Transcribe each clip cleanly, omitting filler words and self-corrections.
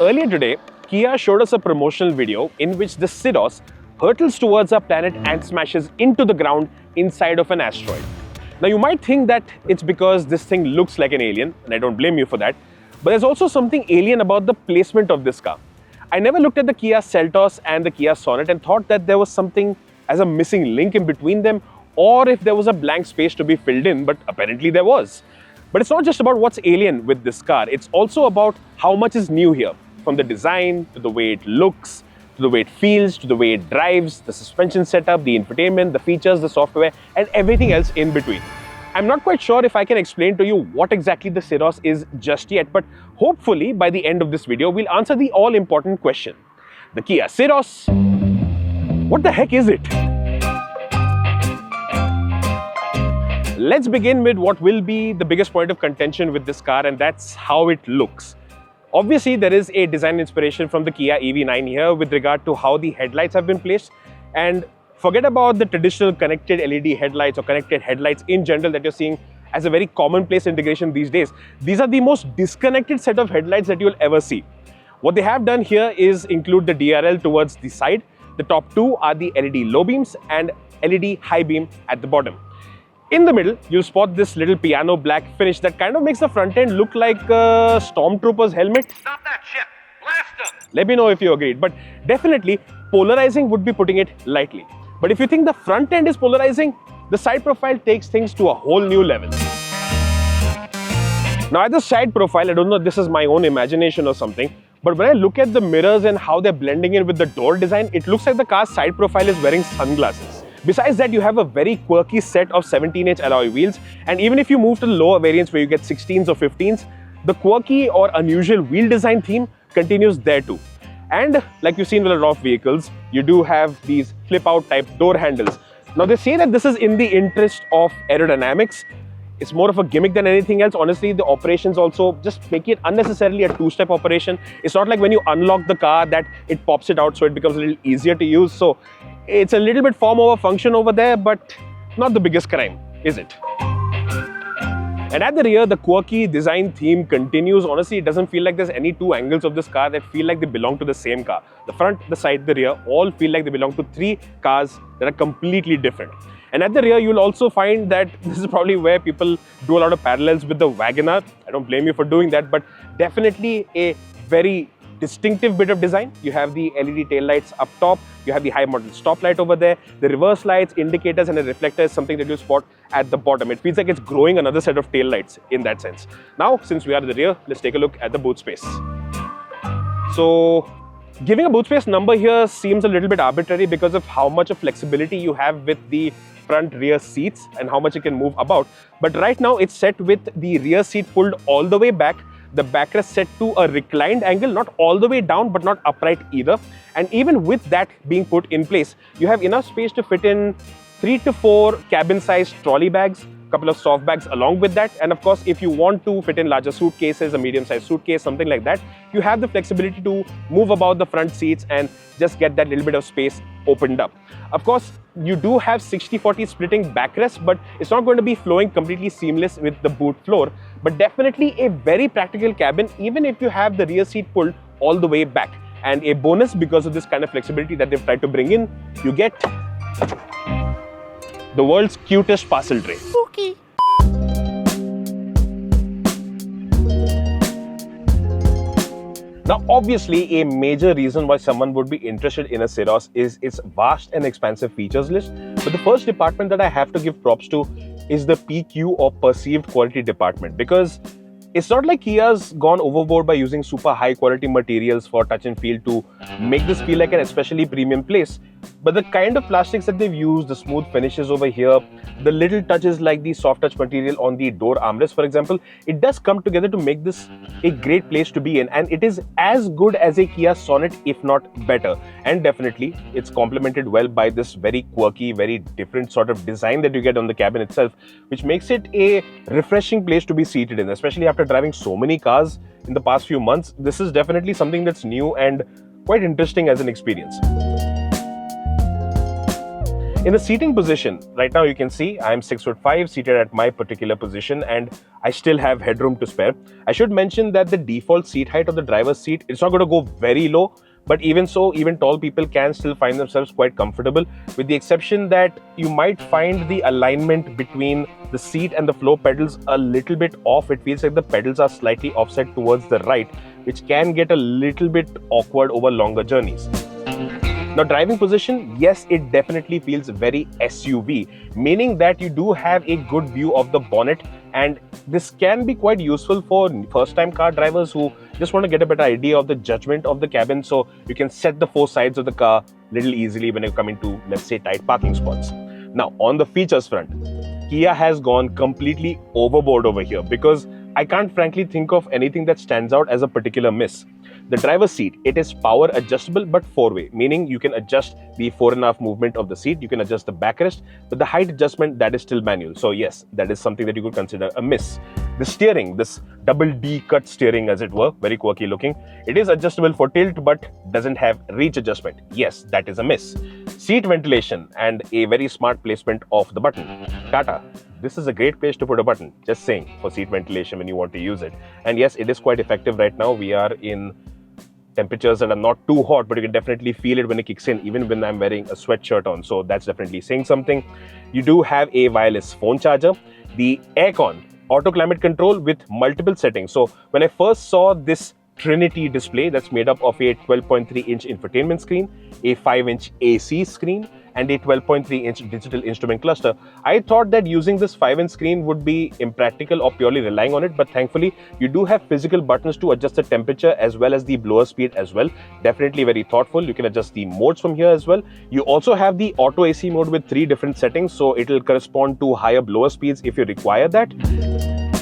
Earlier today, Kia showed us a promotional video in which the Syros hurtles towards our planet and smashes into the ground inside of an asteroid. Now you might think that it's because this thing looks like an alien, and I don't blame you for that, but there's also something alien about the placement of this car. I never looked at the Kia Seltos and the Kia Sonet and thought that there was something as a missing link in between them, or if there was a blank space to be filled in, but apparently there was. But it's not just about what's alien with this car, it's also about how much is new here. From the design, to the way it looks, to the way it feels, to the way it drives, the suspension setup, the infotainment, the features, the software, and everything else in between. I'm not quite sure if I can explain to you what exactly the Syros is just yet, but hopefully by the end of this video, we'll answer the all-important question. The Kia Syros, what the heck is it? Let's begin with what will be the biggest point of contention with this car, and that's how it looks. Obviously, there is a design inspiration from the Kia EV9 here with regard to how the headlights have been placed. And forget about the traditional connected LED headlights or connected headlights in general that you're seeing as a very commonplace integration these days. These are the most disconnected set of headlights that you'll ever see. What they have done here is include the DRL towards the side. The top two are the LED low beams and LED high beam at the bottom. In the middle, you'll spot this little piano black finish that kind of makes the front end look like a stormtrooper's helmet. Stop that ship! Blast them! Let me know if you agreed, but definitely polarizing would be putting it lightly. But if you think the front end is polarizing, the side profile takes things to a whole new level. Now at the side profile, I don't know if this is my own imagination or something, but when I look at the mirrors and how they're blending in with the door design, it looks like the car's side profile is wearing sunglasses. Besides that, you have a very quirky set of 17-inch alloy wheels, and even if you move to the lower variants where you get 16s or 15s, the quirky or unusual wheel design theme continues there too. And like you've seen with a lot of vehicles, you do have these flip-out type door handles. Now they say that this is in the interest of aerodynamics. It's more of a gimmick than anything else. Honestly, the operations also just make it unnecessarily a two-step operation. It's not like when you unlock the car that it pops it out, so it becomes a little easier to use. So it's a little bit form over function over there, but not the biggest crime, is it? And at the rear, the quirky design theme continues. Honestly, it doesn't feel like there's any two angles of this car that feel like they belong to the same car. The front, the side, the rear all feel like they belong to three cars that are completely different. And at the rear, you'll also find that this is probably where people do a lot of parallels with the WagonR. I don't blame you for doing that, but definitely a very distinctive bit of design. You have the LED tail lights up top, you have the high model stop light over there, the reverse lights, indicators and a reflector is something that you'll spot at the bottom. It feels like it's growing another set of tail lights in that sense. Now, since we are at the rear, let's take a look at the boot space. So, giving a boot space number here seems a little bit arbitrary because of how much of flexibility you have with the front rear seats and how much it can move about. But right now, it's set with the rear seat pulled all the way back, the backrest set to a reclined angle, not all the way down, but not upright either. And even with that being put in place, you have enough space to fit in 3 to 4 cabin-sized trolley bags, a couple of soft bags along with that. And of course, if you want to fit in larger suitcases, a medium-sized suitcase, something like that, you have the flexibility to move about the front seats and just get that little bit of space opened up. Of course, you do have 60-40 splitting backrest, but it's not going to be flowing completely seamless with the boot floor. But definitely a very practical cabin, even if you have the rear seat pulled all the way back. And a bonus because of this kind of flexibility that they've tried to bring in, you get the world's cutest parcel tray. Spooky. Now, obviously, a major reason why someone would be interested in a Syros is its vast and expansive features list. But the first department that I have to give props to is the PQ or perceived quality department, because it's not like Kia's gone overboard by using super high quality materials for touch and feel to make this feel like an especially premium place. But the kind of plastics that they've used, the smooth finishes over here, the little touches like the soft touch material on the door armrest, for example, it does come together to make this a great place to be in. And it is as good as a Kia Sonet, if not better. And definitely, it's complemented well by this very quirky, very different sort of design that you get on the cabin itself, which makes it a refreshing place to be seated in, especially after driving so many cars in the past few months. This is definitely something that's new and quite interesting as an experience. In the seating position, right now you can see I'm 6'5", seated at my particular position, and I still have headroom to spare. I should mention that the default seat height of the driver's seat, it's not going to go very low, but even so, even tall people can still find themselves quite comfortable, with the exception that you might find the alignment between the seat and the floor pedals a little bit off. It feels like the pedals are slightly offset towards the right, which can get a little bit awkward over longer journeys. Now, driving position, yes, it definitely feels very SUV, meaning that you do have a good view of the bonnet, and this can be quite useful for first-time car drivers who just want to get a better idea of the judgment of the cabin, so you can set the four sides of the car a little easily when you come into, let's say, tight parking spots. Now, on the features front, Kia has gone completely overboard over here, because I can't frankly think of anything that stands out as a particular miss. The driver's seat, it is power adjustable but four-way, meaning you can adjust the 4.5 movement of the seat, you can adjust the backrest, but the height adjustment, that is still manual. So yes, that is something that you could consider a miss. The steering, this double D cut steering as it were, very quirky looking. It is adjustable for tilt but doesn't have reach adjustment. Yes, that is a miss. Seat ventilation and a very smart placement of the button. Tata, this is a great place to put a button, just saying, for seat ventilation when you want to use it. And yes, it is quite effective right now. We are in temperatures that are not too hot, but you can definitely feel it when it kicks in, even when I'm wearing a sweatshirt on. So that's definitely saying something. You do have a wireless phone charger. The aircon, auto climate control with multiple settings. So when I first saw this Trinity display that's made up of a 12.3-inch infotainment screen, a 5-inch AC screen, and a 12.3-inch digital instrument cluster, I thought that using this 5-inch screen would be impractical or purely relying on it, but thankfully you do have physical buttons to adjust the temperature as well as the blower speed as well. Definitely very thoughtful. You can adjust the modes from here as well. You also have the auto AC mode with 3 different settings, so it will correspond to higher blower speeds if you require that.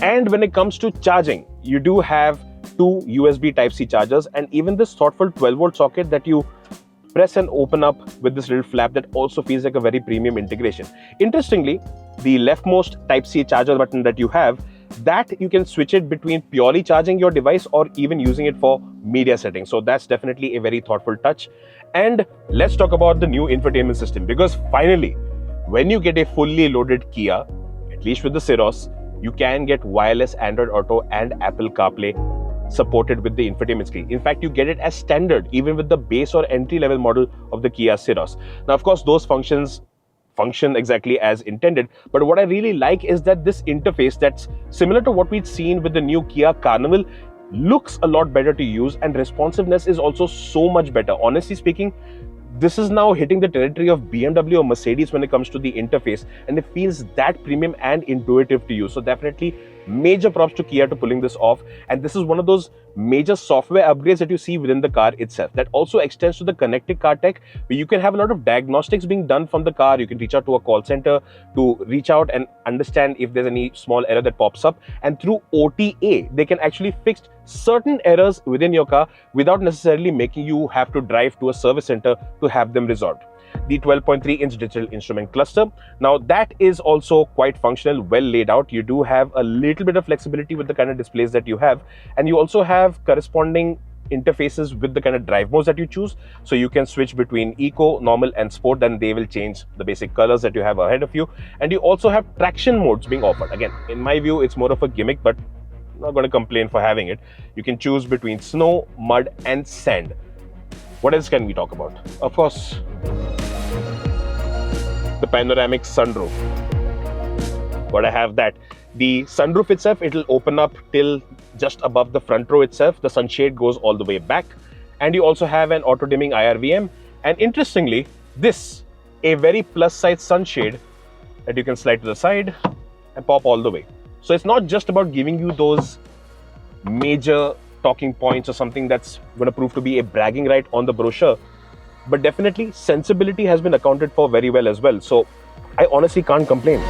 And when it comes to charging, you do have 2 USB Type-C chargers and even this thoughtful 12-volt socket that you press and open up with this little flap that also feels like a very premium integration. Interestingly, the leftmost Type-C charger button that you have, that you can switch it between purely charging your device or even using it for media settings. So that's definitely a very thoughtful touch. And let's talk about the new infotainment system, because finally, when you get a fully loaded Kia, at least with the Syros, you can get wireless Android Auto and Apple CarPlay supported with the infotainment screen. In fact, you get it as standard even with the base or entry level model of the Kia Syros. Now, of course, those functions function exactly as intended, but what I really like is that this interface that's similar to what we'd seen with the new Kia Carnival looks a lot better to use, and responsiveness is also so much better. Honestly speaking, this is now hitting the territory of BMW or Mercedes when it comes to the interface, and it feels that premium and intuitive to use. So definitely major props to Kia to pulling this off. And this is one of those major software upgrades that you see within the car itself. That also extends to the connected car tech, where you can have a lot of diagnostics being done from the car. You can reach out to a call center to reach out and understand if there's any small error that pops up. And through OTA, they can actually fix certain errors within your car without necessarily making you have to drive to a service center to have them resolved. The 12.3-inch digital instrument cluster, now that is also quite functional, well laid out. You do have a little bit of flexibility with the kind of displays that you have, and you also have corresponding interfaces with the kind of drive modes that you choose. So you can switch between eco, normal and sport, then they will change the basic colors that you have ahead of you. And you also have traction modes being offered. Again, in my view, it's more of a gimmick, but I'm not going to complain for having it. You can choose between snow, mud and sand. What else can we talk about? Of course, the panoramic sunroof. Gotta have that. The sunroof itself, it'll open up till just above the front row itself. The sunshade goes all the way back. And you also have an auto-dimming IRVM. And interestingly, this, a very plus-size sunshade that you can slide to the side and pop all the way. So it's not just about giving you those major talking points or something that's going to prove to be a bragging right on the brochure, but definitely sensibility has been accounted for very well as well. So I honestly can't complain.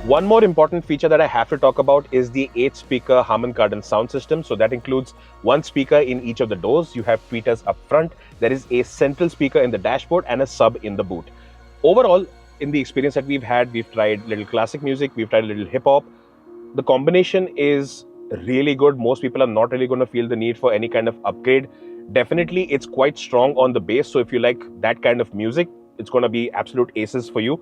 One more important feature that I have to talk about is the 8-speaker Harman Kardon sound system. So that includes 1 speaker in each of the doors. You have tweeters up front. There is a central speaker in the dashboard and a sub in the boot. Overall, in the experience that we've had, we've tried little classic music, we've tried a little hip hop. The combination is really good. Most people are not really going to feel the need for any kind of upgrade. Definitely, it's quite strong on the bass. So if you like that kind of music, it's going to be absolute aces for you.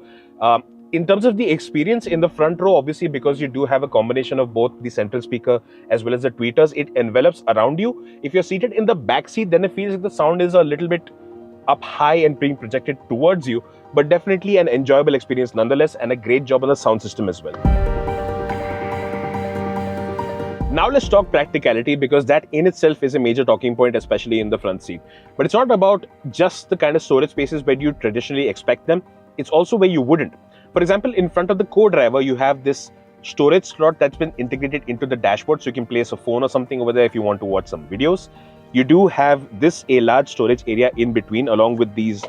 In terms of the experience in the front row, obviously, because you do have a combination of both the central speaker as well as the tweeters, it envelops around you. If you're seated in the back seat, then it feels like the sound is a little bit up high and being projected towards you, but definitely an enjoyable experience nonetheless, and a great job on the sound system as well. Now let's talk practicality, because that in itself is a major talking point, especially in the front seat. But it's not about just the kind of storage spaces where you traditionally expect them, it's also where you wouldn't. For example, in front of the co-driver, you have this storage slot that's been integrated into the dashboard, so you can place a phone or something over there if you want to watch some videos. You do have a large storage area in between, along with these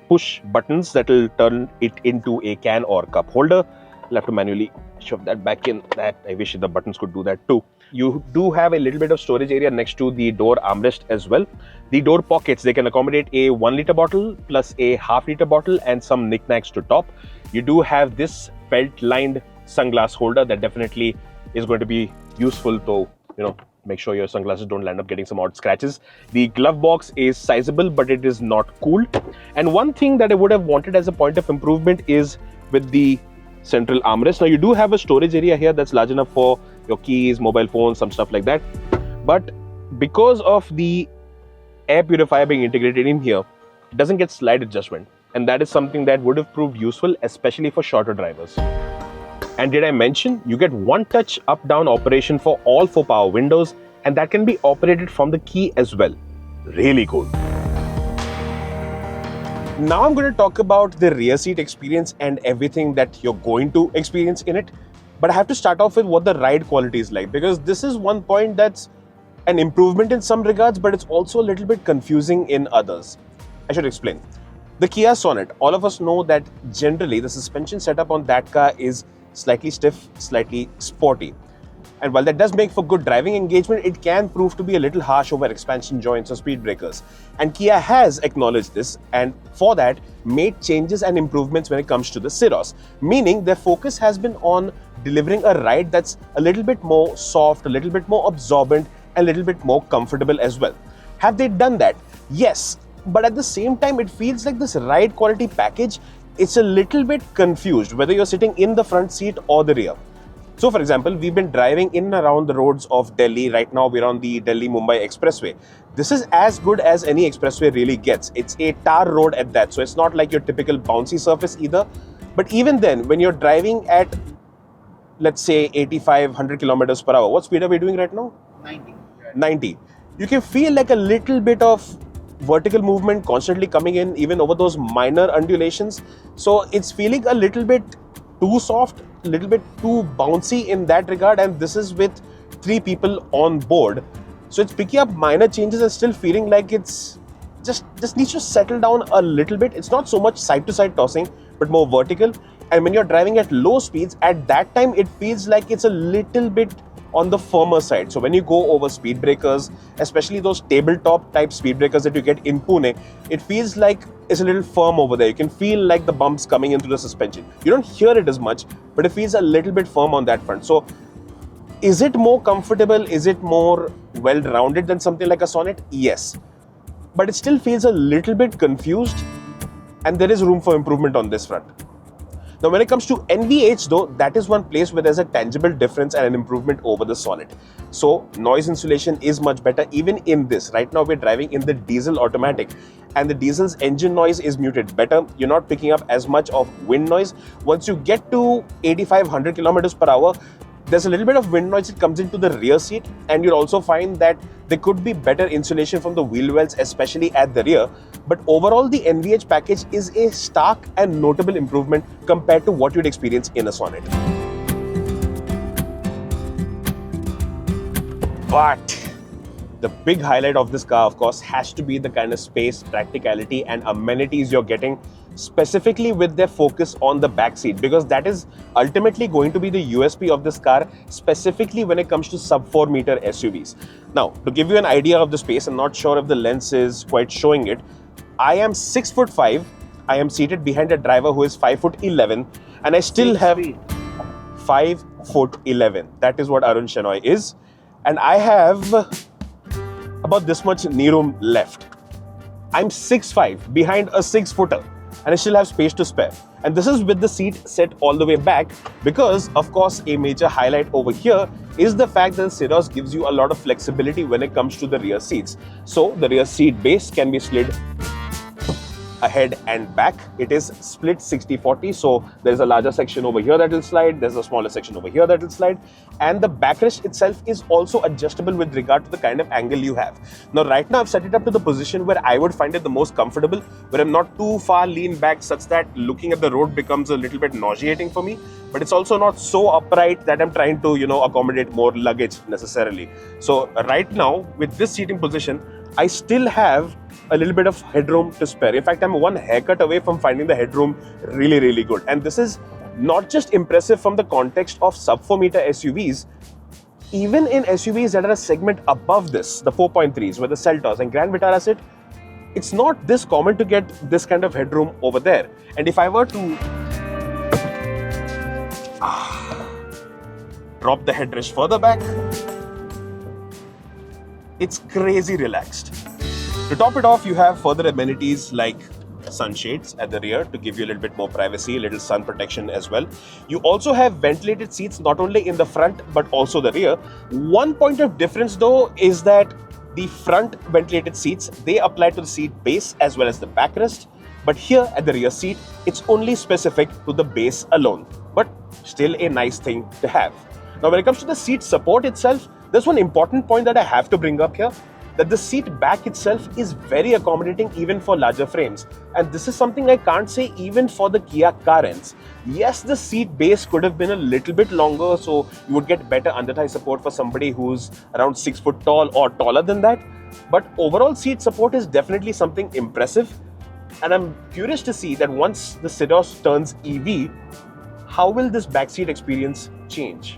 push buttons that will turn it into a can or cup holder. I'll have to manually shove that back in. That I wish the buttons could do that too. You do have a little bit of storage area next to the door armrest as well. The door pockets, they can accommodate a 1 liter bottle plus a half liter bottle and some knickknacks to top. You do have this felt lined sunglass holder that definitely is going to be useful to, make sure your sunglasses don't land up getting some odd scratches. The glove box is sizable, but it is not cooled. And one thing that I would have wanted as a point of improvement is with the central armrest. Now you do have a storage area here that's large enough for your keys, mobile phones, some stuff like that. But because of the air purifier being integrated in here, it doesn't get slide adjustment. And that is something that would have proved useful, especially for shorter drivers. And did I mention, you get one touch up-down operation for all 4 power windows, and that can be operated from the key as well. Really cool. Now I'm going to talk about the rear seat experience and everything that you're going to experience in it. But I have to start off with what the ride quality is like, because this is one point that's an improvement in some regards, but it's also a little bit confusing in others. I should explain. The Kia Sonet, all of us know that generally the suspension setup on that car is slightly stiff, slightly sporty. And while that does make for good driving engagement, it can prove to be a little harsh over expansion joints or speed breakers. And Kia has acknowledged this, and for that made changes and improvements when it comes to the Syros. Meaning their focus has been on delivering a ride that's a little bit more soft, a little bit more absorbent, and a little bit more comfortable as well. Have they done that? Yes. But at the same time, it feels like this ride quality package, it's a little bit confused whether you're sitting in the front seat or the rear. So for example, we've been driving in and around the roads of Delhi. Right now we're on the Delhi-Mumbai expressway. This is as good as any expressway really gets. It's a tar road at that, so it's not like your typical bouncy surface either. But even then, when you're driving at, let's say, 85-100 kilometers per hour, what speed are we doing right now? 90. You can feel like a little bit of vertical movement constantly coming in, even over those minor undulations. So it's feeling a little bit too soft, a little bit too bouncy in that regard, and this is with 3 people on board. So it's picking up minor changes and still feeling like it's just needs to settle down a little bit. It's not so much side to side tossing, but more vertical. And when you're driving at low speeds, at that time it feels like it's a little bit on the firmer side. So when you go over speed breakers, especially those tabletop type speed breakers that you get in Pune, it feels like it's a little firm over there. You can feel like the bumps coming into the suspension. You don't hear it as much, but it feels a little bit firm on that front. So is it more comfortable? Is it more well-rounded than something like a Sonet? Yes. But it still feels a little bit confused, and there is room for improvement on this front. Now, when it comes to NVH though, that is one place where there's a tangible difference and an improvement over the Sonet. So noise insulation is much better even in this. Right now we're driving in the diesel automatic, and the diesel's engine noise is muted better. You're not picking up as much of wind noise. Once you get to 85-100 kilometers per hour, there's a little bit of wind noise that comes into the rear seat, and you'll also find that there could be better insulation from the wheel wells, especially at the rear. But overall, the NVH package is a stark and notable improvement compared to what you'd experience in a Sonet. But the big highlight of this car, of course, has to be the kind of space, practicality, and amenities you're getting, specifically with their focus on the back seat, because that is ultimately going to be the USP of this car, specifically when it comes to sub 4 meter SUVs. Now, to give you an idea of the space, I'm not sure if the lens is quite showing it. I am 6'5". I am seated behind a driver who is 5'11", and I still have 5'11". That is what Arun Shenoy is, and I have about this much knee room left. I'm 6'5" behind a 6-footer and I still have space to spare. And this is with the seat set all the way back because, of course, a major highlight over here is the fact that the Syros gives you a lot of flexibility when it comes to the rear seats. So the rear seat base can be slid ahead and back. It is split 60-40, so there's a larger section over here that will slide, there's a smaller section over here that will slide, and the backrest itself is also adjustable with regard to the kind of angle you have. Now right now I've set it up to the position where I would find it the most comfortable, where I'm not too far leaned back such that looking at the road becomes a little bit nauseating for me, but it's also not so upright that I'm trying to, accommodate more luggage necessarily. So right now with this seating position, I still have a little bit of headroom to spare. In fact, I'm one haircut away from finding the headroom really, really good. And this is not just impressive from the context of sub-4 meter SUVs, even in SUVs that are a segment above this, the 4.3s, where the Seltos and Grand Vitara sit, it's not this common to get this kind of headroom over there. And if I were to drop the headrest further back, it's crazy relaxed. To top it off, you have further amenities like sunshades at the rear to give you a little bit more privacy, a little sun protection as well. You also have ventilated seats not only in the front but also the rear. One point of difference though is that the front ventilated seats, they apply to the seat base as well as the backrest. But here at the rear seat, it's only specific to the base alone, but still a nice thing to have. Now when it comes to the seat support itself, there's one important point that I have to bring up here, that the seat back itself is very accommodating even for larger frames. And this is something I can't say even for the Kia Carens. Yes, the seat base could have been a little bit longer, so you would get better under-thigh support for somebody who's around 6 foot tall or taller than that. But overall seat support is definitely something impressive. And I'm curious to see that once the Syros turns EV, how will this backseat experience change?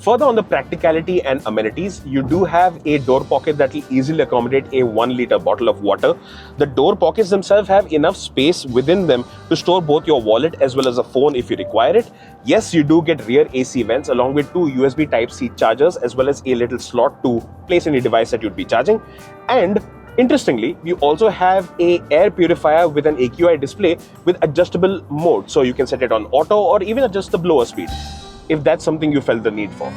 Further on the practicality and amenities, you do have a door pocket that will easily accommodate a 1-liter bottle of water. The door pockets themselves have enough space within them to store both your wallet as well as a phone if you require it. Yes, you do get rear AC vents along with 2 USB Type-C chargers as well as a little slot to place any device that you'd be charging. And interestingly, you also have an air purifier with an AQI display with adjustable mode, so you can set it on auto or even adjust the blower speed, if that's something you felt the need for.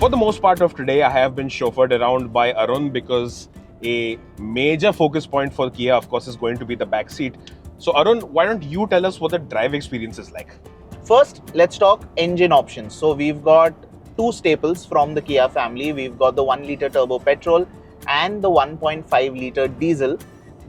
For the most part of today, I have been chauffeured around by Arun because a major focus point for Kia, of course, is going to be the back seat. So Arun, why don't you tell us what the drive experience is like? First, let's talk engine options. So we've got two staples from the Kia family. We've got the 1-liter turbo petrol and the 1.5-liter diesel.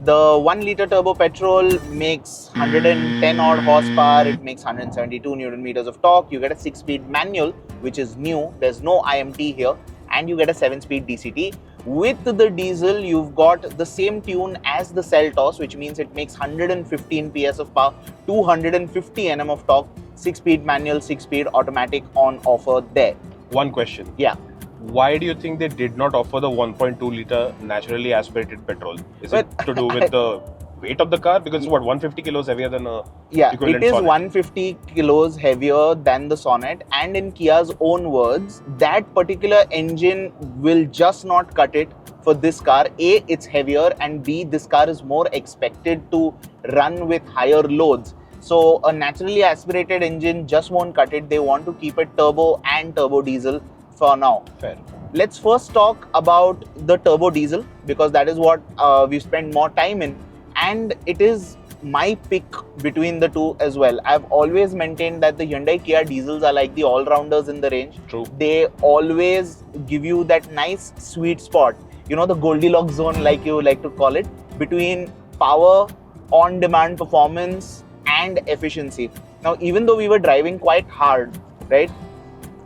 The 1-liter turbo petrol makes 110 odd horsepower, it makes 172 Newton meters of torque. You get a 6-speed manual, which is new, there's no IMT here, and you get a 7-speed DCT. With the diesel, you've got the same tune as the Seltos, which means it makes 115 PS of power, 250 Nm of torque, 6-speed manual, 6-speed automatic on offer there. One question. Yeah. Why do you think they did not offer the 1.2-liter naturally aspirated petrol? Is it to do with the weight of the car? Because it's what, 150 kilos heavier than a equivalent it is Sonet? 150 kilos heavier than the Sonet, and in Kia's own words, that particular engine will just not cut it for this car. A, it's heavier, and B, this car is more expected to run with higher loads. So a naturally aspirated engine just won't cut it. They want to keep it turbo and turbo diesel for now. Fair. Let's first talk about the turbo diesel because that is what we've spent more time in, and it is my pick between the two as well. I've always maintained that the Hyundai Kia diesels are like the all-rounders in the range. True. They always give you that nice sweet spot, you know, the Goldilocks zone, like you like to call it, between power, on-demand performance and efficiency. Now, even though we were driving quite hard, right,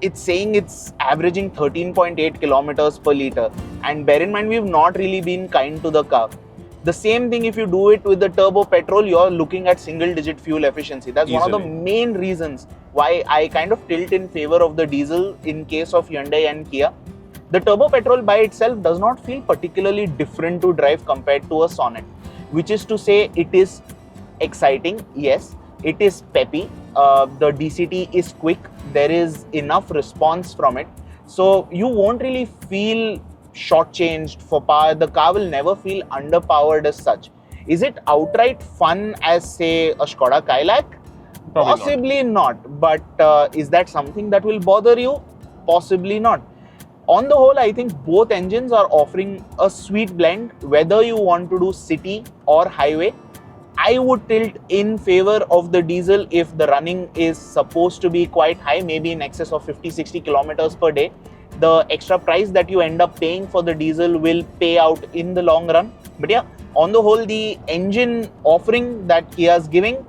it's saying it's averaging 13.8 kilometers per liter, and bear in mind we've not really been kind to the car. The same thing if you do it with the turbo petrol, you're looking at single-digit fuel efficiency. That's easily one of the main reasons why I kind of tilt in favor of the diesel in case of Hyundai and Kia. The turbo petrol by itself does not feel particularly different to drive compared to a Sonet, which is to say it is exciting, yes, it is peppy, the DCT is quick, there is enough response from it, so you won't really feel shortchanged for power. The car will never feel underpowered as such. Is it outright fun as, say, a Skoda Kayak? Probably Possibly not. But is that something that will bother you? Possibly not. On the whole, I think both engines are offering a sweet blend. Whether you want to do city or highway, I would tilt in favor of the diesel if the running is supposed to be quite high, maybe in excess of 50-60 kilometers per day. The extra price that you end up paying for the diesel will pay out in the long run. But yeah, on the whole, the engine offering that Kia is giving,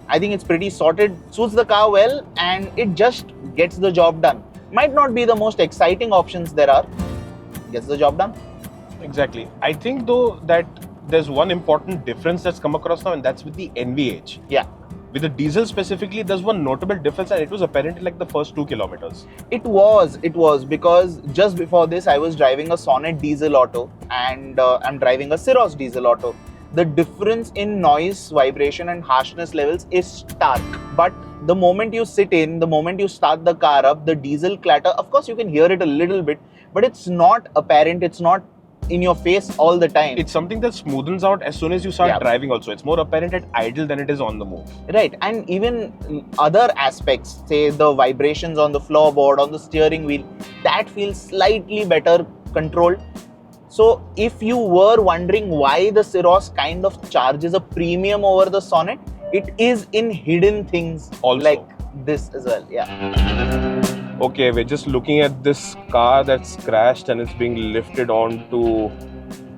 I think it's pretty sorted, suits the car well, and it just gets the job done. Might not be the most exciting options there are, gets the job done. Exactly. I think though that there's one important difference that's come across now, and that's with the NVH. Yeah. With the diesel specifically, there's one notable difference, and it was apparently like the first 2 kilometers. It was because just before this, I was driving a Sonnet diesel auto, and I'm driving a Syros diesel auto. The difference in noise, vibration and harshness levels is stark. But the moment you sit in, the moment you start the car up, the diesel clatter, of course you can hear it a little bit, but it's not apparent, it's not in your face all the time. It's something that smoothens out as soon as you start driving also. It's more apparent at idle than it is on the move. Right, and even other aspects, say the vibrations on the floorboard, on the steering wheel, that feels slightly better controlled. So if you were wondering why the Syros kind of charges a premium over the Sonnet, it is in hidden things also, like this as well. Yeah. Okay, we're just looking at this car that's crashed and it's being lifted onto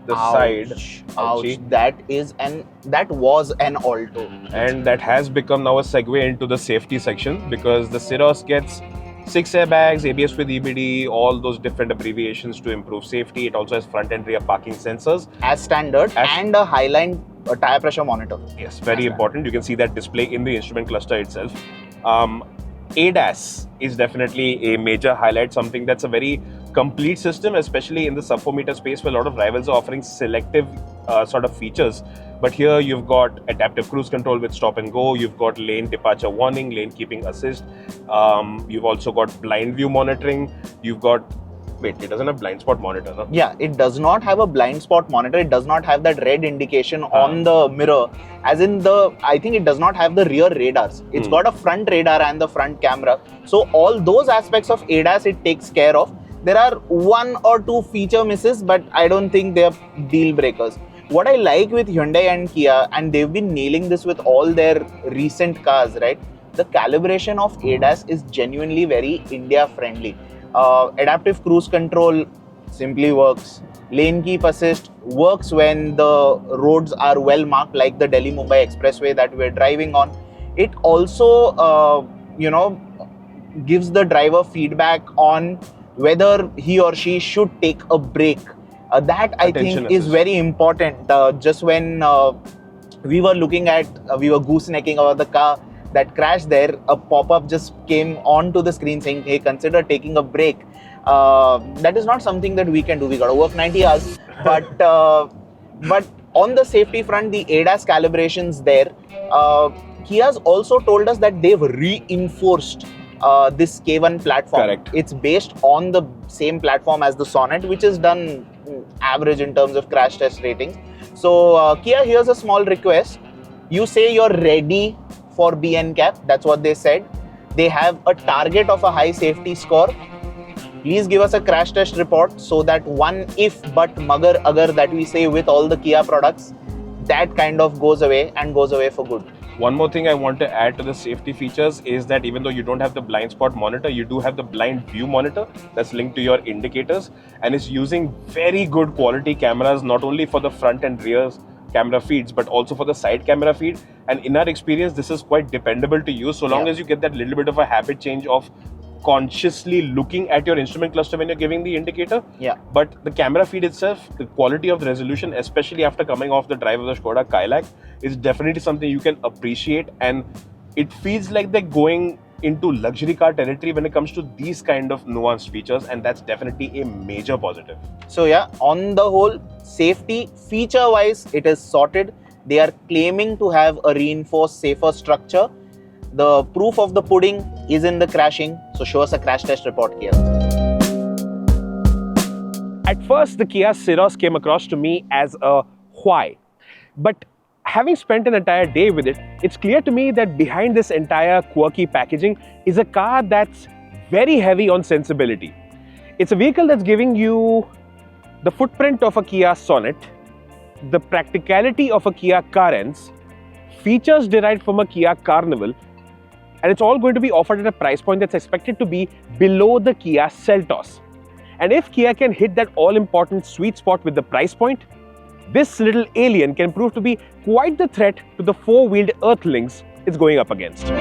the side. Ouch. That was an Alto. And that has become now a segue into the safety section, because the Syros gets 6 airbags, ABS with EBD, all those different abbreviations to improve safety. It also has front and rear parking sensors as standard, and a highline tire pressure monitor. Yes, very important. You can see that display in the instrument cluster itself. ADAS is definitely a major highlight, something that's a very complete system, especially in the sub 4 meter space where a lot of rivals are offering selective sort of features. But here you've got adaptive cruise control with stop and go, you've got lane departure warning, lane keeping assist, you've also got blind view monitoring, you've got, wait, it doesn't have blind spot monitor, no? Yeah, it does not have a blind spot monitor, it does not have that red indication on the mirror, as in I think it does not have the rear radars. It's got a front radar and the front camera. So all those aspects of ADAS it takes care of. There are 1 or 2 feature misses, but I don't think they're deal breakers. What I like with Hyundai and Kia, and they've been nailing this with all their recent cars, right? The calibration of ADAS is genuinely very India friendly. Adaptive cruise control simply works. Lane keep assist works when the roads are well marked, like the Delhi-Mumbai expressway that we're driving on. It also, gives the driver feedback on whether he or she should take a break. That I think is very important. Just when we were goosenecking over the car that crashed there, a pop-up just came onto the screen saying, hey, consider taking a break. That is not something that we can do. We got to work 90 hours. But on the safety front, the ADAS calibrations there, Kia's also told us that they've reinforced this K1 platform. Correct. It's based on the same platform as the Sonnet, which is done average in terms of crash test ratings. So Kia, here's a small request. You say you're ready for BNCAP. That's what they said. They have a target of a high safety score. Please give us a crash test report so that one if but magar agar that we say with all the Kia products, that kind of goes away and goes away for good. One more thing I want to add to the safety features is that even though you don't have the blind spot monitor, you do have the blind view monitor that's linked to your indicators, and it's using very good quality cameras, not only for the front and rear camera feeds, but also for the side camera feed. And in our experience, this is quite dependable to use, so long as you get that little bit of a habit change of consciously looking at your instrument cluster when you're giving the indicator. Yeah. But the camera feed itself, the quality of the resolution, especially after coming off the drive of the Skoda Kayak, is definitely something you can appreciate, and it feels like they're going into luxury car territory when it comes to these kind of nuanced features, and that's definitely a major positive. So yeah, on the whole, safety feature wise, it is sorted. They are claiming to have a reinforced, safer structure. The proof of the pudding is in the crashing. So show us a crash test report here. At first, the Kia Syros came across to me as a why. But having spent an entire day with it, it's clear to me that behind this entire quirky packaging is a car that's very heavy on sensibility. It's a vehicle that's giving you the footprint of a Kia Sonet, the practicality of a Kia Carens, features derived from a Kia Carnival, and it's all going to be offered at a price point that's expected to be below the Kia Seltos. And if Kia can hit that all-important sweet spot with the price point, this little alien can prove to be quite the threat to the four-wheeled earthlings it's going up against.